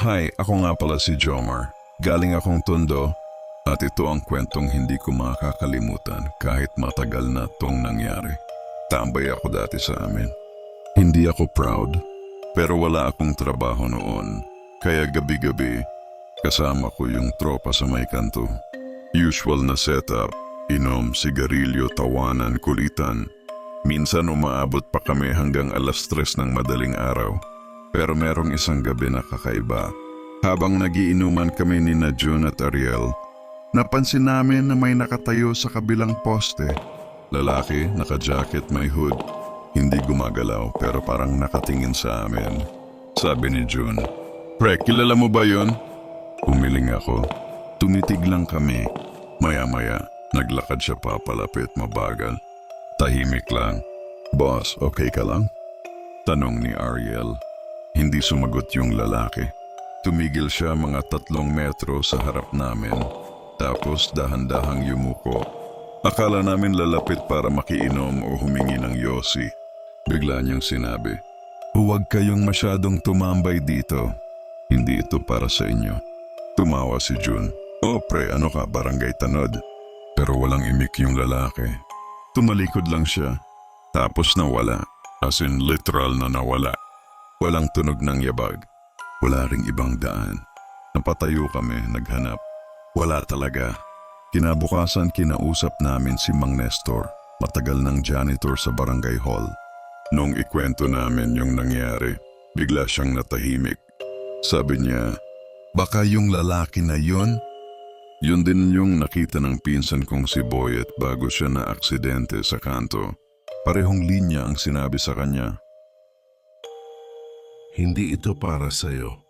Hi, ako nga pala si Jomar. Galing akong Tondo at ito ang kwentong hindi ko makakalimutan kahit matagal na tong nangyari. Tambay ako dati sa amin. Hindi ako proud, pero wala akong trabaho noon. Kaya gabi-gabi, kasama ko yung tropa sa may kanto. Usual na setup, inom, sigarilyo, tawanan, kulitan. Minsan umaabot pa kami hanggang 3:00 ng madaling araw. Pero merong isang gabi na kakaiba. Habang nagiinuman kami ni June at Ariel, napansin namin na may nakatayo sa kabilang poste. Lalaki, naka-jacket, may hood. Hindi gumagalaw pero parang nakatingin sa amin. Sabi ni June, "Pre, kilala mo ba yun?" Umiling ako. Tumitig lang kami. Maya-maya, naglakad siya papalapit mabagal. Tahimik lang. "Boss, okay ka lang?" Tanong ni Ariel. Hindi sumagot yung lalaki. Tumigil siya mga 3 metro sa harap namin. Tapos dahan-dahang yumuko. Akala namin lalapit para makiinom o humingi ng yosi. Bigla niyang sinabi, "Huwag kayong masyadong tumambay dito. Hindi ito para sa inyo." Tumawa si June. "Oh pre, ano ka, barangay tanod?" Pero walang imik yung lalaki. Tumalikod lang siya. Tapos nawala. As in literal na nawala. Walang tunog ng yabag. Wala ring ibang daan. Napatayo kami, naghanap. Wala talaga. Kinabukasan kinausap namin si Mang Nestor, matagal ng janitor sa barangay hall. Nung ikwento namin yung nangyari, bigla siyang natahimik. Sabi niya, "Baka yung lalaki na yun?" Yun din yung nakita ng pinsan kong si Boyet bago siya na aksidente sa kanto. Parehong linya ang sinabi sa kanya. Hindi ito para sa'yo.